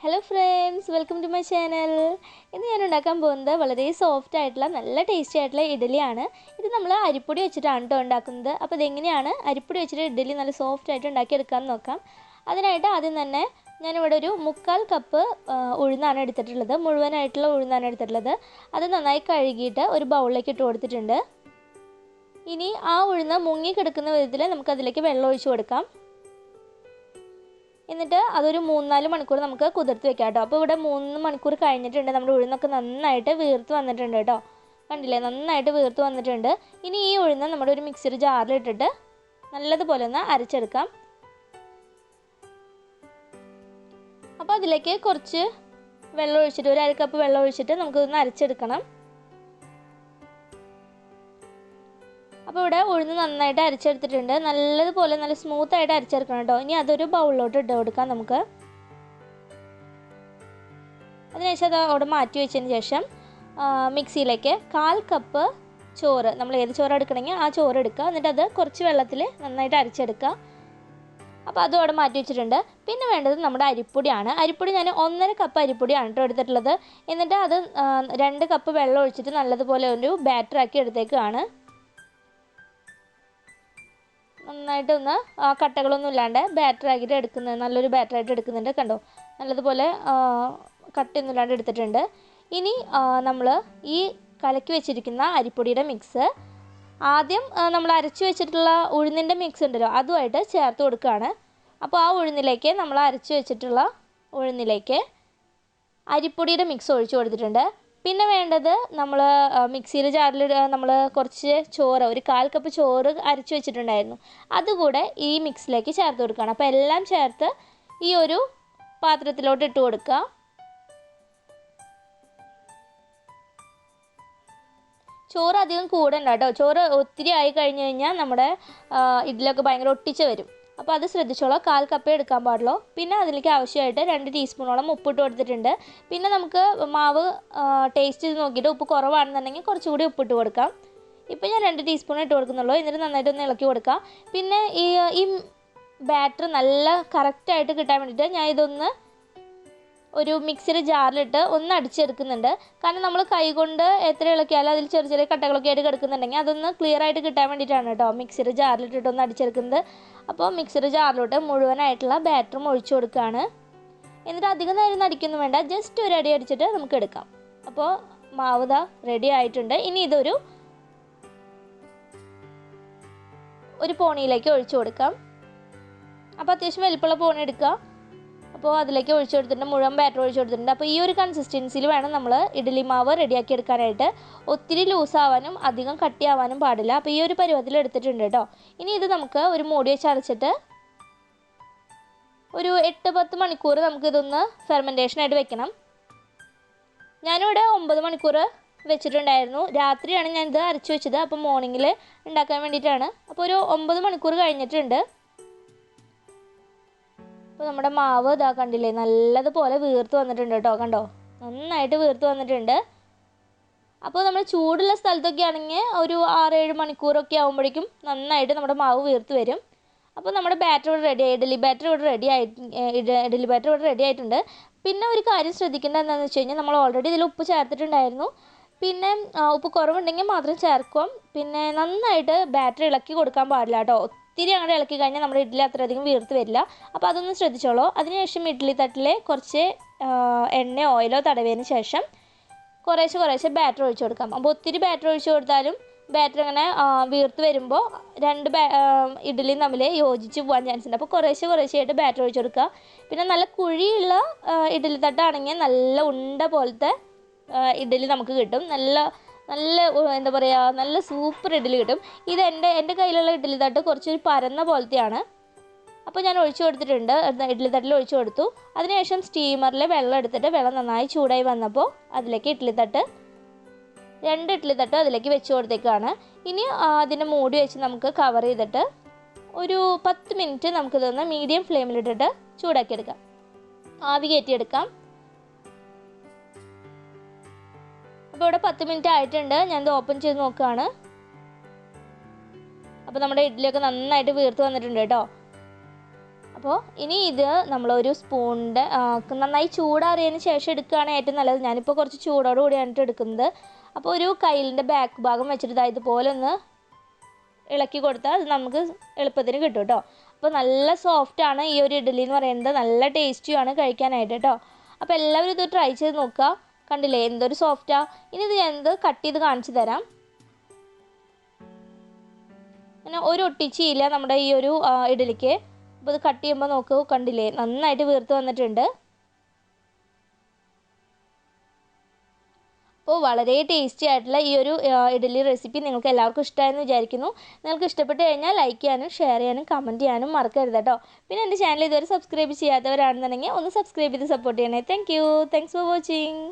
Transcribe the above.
Hello friends, welcome to my channel. ഇന്ന് ഞാൻ ഉണ്ടാക്കാൻ പോകുന്നത് വളരെ സോഫ്റ്റ് ആയിട്ടുള്ള നല്ല ടേസ്റ്റി ആയിട്ടുള്ള ഇഡ്ഡലിയാണ്. ഇത് നമ്മൾ അരിപ്പൊടി വെച്ചിട്ടാണ് കേട്ടോ ഉണ്ടാക്കുന്നത്. അപ്പോൾ ഇതെങ്ങനെയാണ് അരിപ്പൊടി വെച്ചിട്ട് ഇഡ്ഡലി നല്ല സോഫ്റ്റ് ആയിട്ട് ഉണ്ടാക്കിയെടുക്കാമെന്ന് നോക്കാം. അതിനായിട്ട് ആദ്യം തന്നെ ഞാനിവിടെ ഒരു 1/4 കപ്പ് ഉഴുന്നാണ് എടുത്തിട്ടുള്ളത്. മുഴുവനായിട്ടുള്ള ഉഴുന്നാണ് എടുത്തിട്ടുള്ളത്. അത് നന്നായി കഴുകിയിട്ട് ഒരു ബൗളിലേക്ക് ഇട്ട് കൊടുത്തിട്ടുണ്ട്. ഇനി ആ ഉഴുന്ന് മുങ്ങി കിടക്കുന്ന വിധത്തിൽ നമുക്കതിലേക്ക് വെള്ളം ഒഴിച്ച് കൊടുക്കാം. എന്നിട്ട് അതൊരു 3-4 മണിക്കൂർ നമുക്ക് കുതിർത്ത് വെക്കാം കേട്ടോ. അപ്പോൾ ഇവിടെ 3 മണിക്കൂർ കഴിഞ്ഞിട്ടുണ്ട്. നമ്മുടെ ഉഴുന്നൊക്കെ നന്നായിട്ട് വീർത്ത് വന്നിട്ടുണ്ട് കേട്ടോ. കണ്ടില്ലേ, നന്നായിട്ട് വീർത്ത് വന്നിട്ടുണ്ട്. ഇനി ഈ ഉഴുന്ന് നമ്മുടെ ഒരു മിക്സിയുടെ ജാറിലിട്ടിട്ട് നല്ലതുപോലെ ഒന്ന് അരച്ചെടുക്കാം. അപ്പോൾ അതിലേക്ക് കുറച്ച് വെള്ളം ഒഴിച്ചിട്ട്, ഒരു 1/2 കപ്പ് വെള്ളം ഒഴിച്ചിട്ട് നമുക്കൊന്ന് അരച്ചെടുക്കണം. അപ്പോൾ ഇവിടെ ഉഴുന്ന് നന്നായിട്ട് അരച്ചെടുത്തിട്ടുണ്ട്. നല്ലതുപോലെ നല്ല സ്മൂത്തായിട്ട് അരച്ചെടുക്കണം കേട്ടോ. ഇനി അതൊരു ബൗളിലോട്ട് ഇട്ട് കൊടുക്കാം നമുക്ക്. അതിനുശേഷം അത് അവിടെ മാറ്റി വെച്ചതിന് ശേഷം മിക്സിയിലേക്ക് 1/4 കപ്പ് ചോറ്, നമ്മൾ ഏത് ചോറ് എടുക്കണമെങ്കിൽ ആ ചോറ് എടുക്കുക. എന്നിട്ട് അത് കുറച്ച് വെള്ളത്തിൽ നന്നായിട്ട് അരച്ചെടുക്കുക. അപ്പോൾ അതും അവിടെ മാറ്റി വെച്ചിട്ടുണ്ട്. പിന്നെ വേണ്ടത് നമ്മുടെ അരിപ്പൊടിയാണ്. അരിപ്പൊടി ഞാൻ 1.5 കപ്പ് അരിപ്പൊടിയാണ് കേട്ടോ എടുത്തിട്ടുള്ളത്. എന്നിട്ട് അത് 2 കപ്പ് വെള്ളം ഒഴിച്ചിട്ട് നല്ലതുപോലെ ഒരു ബാറ്ററാക്കി എടുത്തേക്കാണ്. നന്നായിട്ടൊന്ന് കട്ടകളൊന്നും ഇല്ലാണ്ട് ബാറ്ററാക്കിയിട്ട് എടുക്കുന്നത്, നല്ലൊരു ബാറ്ററായിട്ട് എടുക്കുന്നുണ്ട്. കണ്ടോ, നല്ലതുപോലെ കട്ടയൊന്നും ഇല്ലാണ്ട് എടുത്തിട്ടുണ്ട്. ഇനി നമ്മൾ ഈ കലക്കി വെച്ചിരിക്കുന്ന അരിപ്പൊടിയുടെ മിക്സ് ആദ്യം നമ്മൾ അരച്ച് വെച്ചിട്ടുള്ള ഉഴുന്നിൻ്റെ മിക്സ് ഉണ്ടല്ലോ, അതുമായിട്ട് ചേർത്ത് കൊടുക്കുകയാണ്. അപ്പോൾ ആ ഉഴുന്നിലേക്ക്, നമ്മൾ അരച്ച് വെച്ചിട്ടുള്ള ഉഴുന്നിലേക്ക് അരിപ്പൊടിയുടെ മിക്സ് ഒഴിച്ച് കൊടുത്തിട്ടുണ്ട്. പിന്നെ വേണ്ടത്, നമ്മൾ മിക്സിയുടെ ജാറിൽ നമ്മൾ കുറച്ച് ചോറ്, ഒരു 1/4 കപ്പ് ചോറ് അരച്ച് വെച്ചിട്ടുണ്ടായിരുന്നു, അതുകൂടെ ഈ മിക്സിലേക്ക് ചേർത്ത് കൊടുക്കുകയാണ്. അപ്പോൾ എല്ലാം ചേർത്ത് ഈ ഒരു പാത്രത്തിലോട്ട് ഇട്ട് കൊടുക്കുക. ചോറ് അധികം കൂടണ്ട കേട്ടോ. ചോറ് ഒത്തിരി ആയി കഴിഞ്ഞ് കഴിഞ്ഞാൽ നമ്മുടെ ഇഡ്ഡലിയൊക്കെ ഭയങ്കര ഒട്ടിച്ച് വരും. അപ്പോൾ അത് ശ്രദ്ധിച്ചോളാം. 1/4 കപ്പേ എടുക്കാൻ പാടുള്ളൂ. പിന്നെ അതിലേക്ക് ആവശ്യമായിട്ട് 2 ടീസ്പൂണോളം ഉപ്പിട്ട് കൊടുത്തിട്ടുണ്ട്. പിന്നെ നമുക്ക് മാവ് ടേസ്റ്റ് ചെയ്ത് നോക്കിയിട്ട് ഉപ്പ് കുറവാണെന്നുണ്ടെങ്കിൽ കുറച്ചുകൂടി ഉപ്പിട്ട് കൊടുക്കാം. ഇപ്പോൾ ഞാൻ 2 ടീസ്പൂൺ ഇട്ട് കൊടുക്കുന്നുള്ളൂ. എന്നിട്ട് നന്നായിട്ടൊന്ന് ഇളക്കി കൊടുക്കാം. പിന്നെ ഈ ബാറ്റർ നല്ല കറക്റ്റായിട്ട് കിട്ടാൻ വേണ്ടിയിട്ട് ഞാൻ ഇതൊന്ന് ഒരു മിക്സിയുടെ ജാറിലിട്ട് ഒന്ന് അടിച്ചെടുക്കുന്നുണ്ട്. കാരണം നമ്മൾ കൈകൊണ്ട് എത്ര ഇളക്കിയാലും അതിൽ ചെറിയ ചെറിയ കട്ടകളൊക്കെ ആയിട്ട് കിടക്കുന്നുണ്ടെങ്കിൽ അതൊന്ന് ക്ലിയർ ആയിട്ട് കിട്ടാൻ വേണ്ടിയിട്ടാണ് കേട്ടോ മിക്സിയുടെ ജാറിലിട്ടിട്ട് ഒന്ന് അടിച്ചെടുക്കുന്നത്. അപ്പോൾ മിക്സിയുടെ ജാറിലോട്ട് മുഴുവനായിട്ടുള്ള ബാറ്ററും ഒഴിച്ചു കൊടുക്കുകയാണ്. എന്നിട്ട് അധികം നേരം അടിക്കൊന്നും വേണ്ട, ജസ്റ്റ് ഒരു അടി അടിച്ചിട്ട് നമുക്ക് എടുക്കാം. അപ്പോൾ മാവ് ദാ റെഡി ആയിട്ടുണ്ട്. ഇനി ഇതൊരു പോണിയിലേക്ക് ഒഴിച്ചു കൊടുക്കാം. അപ്പോൾ അത്യാവശ്യം വലിപ്പമുള്ള പോണി എടുക്കുക. അപ്പോൾ അതിലേക്ക് ഒഴിച്ചു കൊടുത്തിട്ടുണ്ട്, മുഴുവൻ ബാറ്റർ ഒഴിച്ചു കൊടുത്തിട്ടുണ്ട്. അപ്പോൾ ഈ ഒരു കൺസിസ്റ്റൻസിയിൽ വേണം നമ്മൾ ഇഡ്ഡലി മാവ് റെഡിയാക്കി എടുക്കാനായിട്ട്. ഒത്തിരി ലൂസാവാനും അധികം കട്ടിയാവാനും പാടില്ല. അപ്പോൾ ഈ ഒരു പരുവത്തിൽ എടുത്തിട്ടുണ്ട് കേട്ടോ. ഇനി ഇത് നമുക്ക് ഒരു മൂടി വെച്ച് അടച്ചിട്ട് ഒരു 8-10 മണിക്കൂർ നമുക്കിതൊന്ന് ഫെർമെൻറ്റേഷനായിട്ട് വെക്കണം. ഞാനിവിടെ 9 മണിക്കൂർ വെച്ചിട്ടുണ്ടായിരുന്നു. രാത്രിയാണ് ഞാനിത് അരച്ച് വെച്ചത്. അപ്പോൾ മോർണിംഗിൽ ഉണ്ടാക്കാൻ വേണ്ടിയിട്ടാണ്. അപ്പോൾ ഒരു 9 മണിക്കൂർ കഴിഞ്ഞിട്ടുണ്ട്. അപ്പോൾ നമ്മുടെ മാവ് ഇതാ കണ്ടില്ലേ, നല്ലതുപോലെ വീർത്ത് വന്നിട്ടുണ്ട് കേട്ടോ. കണ്ടോ, നന്നായിട്ട് വീർത്ത് വന്നിട്ടുണ്ട്. അപ്പോൾ നമ്മൾ ചൂടുള്ള സ്ഥലത്തൊക്കെ ആണെങ്കിൽ ഒരു 6-7 മണിക്കൂറൊക്കെ ആകുമ്പോഴേക്കും നന്നായിട്ട് നമ്മുടെ മാവ് വീർത്ത് വരും. അപ്പോൾ നമ്മുടെ ബാറ്റർ ഇവിടെ റെഡി ആയി, ഇഡ്ഡലി ബാറ്റർ ഇവിടെ റെഡി ആയിട്ടുണ്ട്. പിന്നെ ഒരു കാര്യം ശ്രദ്ധിക്കേണ്ടത് എന്താണെന്ന് വെച്ച് കഴിഞ്ഞാൽ, നമ്മൾ ഓൾറെഡി ഇതിൽ ഉപ്പ് ചേർത്തിട്ടുണ്ടായിരുന്നു. പിന്നെ ഉപ്പ് കുറവുണ്ടെങ്കിൽ മാത്രം ചേർക്കും. പിന്നെ നന്നായിട്ട് ബാറ്റർ ഇളക്കി കൊടുക്കാൻ പാടില്ല കേട്ടോ. ഒത്തിരി അങ്ങനെ ഇളക്കി കഴിഞ്ഞാൽ നമ്മുടെ ഇഡ്ഡലി അത്രയധികം വീർത്ത് വരില്ല. അപ്പോൾ അതൊന്ന് ശ്രദ്ധിച്ചോളൂ. അതിനുശേഷം ഇഡ്ഡലി തട്ടിൽ കുറച്ച് എണ്ണയോ ഓയിലോ തടവിയതിന് ശേഷം കുറേശ്ശെ ബാറ്റർ ഒഴിച്ച് കൊടുക്കാം. അപ്പോൾ ഒത്തിരി ബാറ്റർ ഒഴിച്ച് കൊടുത്താലും ബാറ്റർ അങ്ങനെ വീർത്ത് വരുമ്പോൾ 2 ഇഡ്ഡലിയും തമ്മിൽ യോജിച്ച് പോകാൻ ചാൻസ് ഉണ്ട്. അപ്പോൾ കുറേശ്ശെയായിട്ട് ബാറ്റർ ഒഴിച്ച് കൊടുക്കുക. പിന്നെ നല്ല കുഴിയുള്ള ഇഡ്ഡലി തട്ടാണെങ്കിൽ നല്ല ഉണ്ട പോലത്തെ ഇഡ്ഡലി നമുക്ക് കിട്ടും. നല്ല എന്താ പറയുക, നല്ല സൂപ്പർ ഇഡ്ഡലി കിട്ടും. ഇത് എൻ്റെ കയ്യിലുള്ള ഇഡ്ഡലി തട്ട് കുറച്ചൊരു പരന്ന പോലത്തെയാണ്. അപ്പോൾ ഞാൻ ഒഴിച്ചു കൊടുത്തിട്ടുണ്ട്, ഇഡ്ഡലി തട്ടിൽ ഒഴിച്ചു കൊടുത്തു. അതിനുശേഷം സ്റ്റീമറിൽ വെള്ളം എടുത്തിട്ട്, വെള്ളം നന്നായി ചൂടായി വന്നപ്പോൾ അതിലേക്ക് 2 ഇഡ്ഡലി തട്ട് അതിലേക്ക് വെച്ച് കൊടുത്തേക്കാണ്. ഇനി അതിനെ മൂടി വെച്ച് നമുക്ക് കവർ ചെയ്തിട്ട് ഒരു 10 മിനിറ്റ് നമുക്കിതൊന്ന് മീഡിയം ഫ്ലെയിമിലിട്ടിട്ട് ചൂടാക്കിയെടുക്കാം, ആവി കയറ്റിയെടുക്കാം. അപ്പോൾ ഇവിടെ 10 മിനിറ്റ് ആയിട്ടുണ്ട്. ഞാനിത് ഓപ്പൺ ചെയ്ത് നോക്കുകയാണ്. അപ്പോൾ നമ്മുടെ ഇഡ്ഡലിയൊക്കെ നന്നായിട്ട് വീർത്ത് വന്നിട്ടുണ്ട് കേട്ടോ. അപ്പോൾ ഇനി ഇത് നമ്മളൊരു സ്പൂണിൻ്റെ നന്നായി ചൂടാറിയതിന് ശേഷം എടുക്കുകയാണ് ഏറ്റവും നല്ലത്. ഞാനിപ്പോൾ കുറച്ച് ചൂടോട് കൂടിയാണ് എടുക്കുന്നത്. അപ്പോൾ ഒരു കയ്യിലിൻ്റെ ബാക്ക് ഭാഗം വെച്ചിട്ട് ഇതുപോലെ ഒന്ന് ഇളക്കി കൊടുത്താൽ അത് നമുക്ക് എളുപ്പത്തിന് കിട്ടും കേട്ടോ. അപ്പോൾ നല്ല സോഫ്റ്റാണ് ഈ ഒരു ഇഡ്ഡലി എന്ന് പറയുന്നത്. നല്ല ടേസ്റ്റിയാണ് കഴിക്കാനായിട്ട് കേട്ടോ. അപ്പോൾ എല്ലാവരും ഇത് ട്രൈ ചെയ്ത് നോക്കുക. കണ്ടില്ലേ എന്തൊരു സോഫ്റ്റാണ്. ഇനി ഇത് ഞാനിത് കട്ട് ചെയ്ത് കാണിച്ചു തരാം. പിന്നെ ഒരു ഒട്ടിച്ചില്ല നമ്മുടെ ഈ ഒരു ഇഡ്ഡലിക്ക്. അപ്പോൾ ഇത് കട്ട് ചെയ്യുമ്പോൾ നോക്കൂ, കണ്ടില്ലേ നന്നായിട്ട് വീർത്ത് വന്നിട്ടുണ്ട്. അപ്പോൾ വളരെ ടേസ്റ്റി ആയിട്ടുള്ള ഈ ഒരു ഇഡ്ഡലി റെസിപ്പി നിങ്ങൾക്ക് എല്ലാവർക്കും ഇഷ്ടമായെന്ന് വിചാരിക്കുന്നു. നിങ്ങൾക്ക് ഇഷ്ടപ്പെട്ട് കഴിഞ്ഞാൽ ലൈക്ക് ചെയ്യാനും ഷെയർ ചെയ്യാനും കമൻറ്റ് ചെയ്യാനും മറക്കരുത് കേട്ടോ. പിന്നെ എൻ്റെ ചാനൽ ഇതുവരെ സബ്സ്ക്രൈബ് ചെയ്യാത്തവരാണെന്നുണ്ടെങ്കിൽ ഒന്ന് സബ്സ്ക്രൈബ് ചെയ്ത് സപ്പോർട്ട് ചെയ്യണേ. Thanks for watching.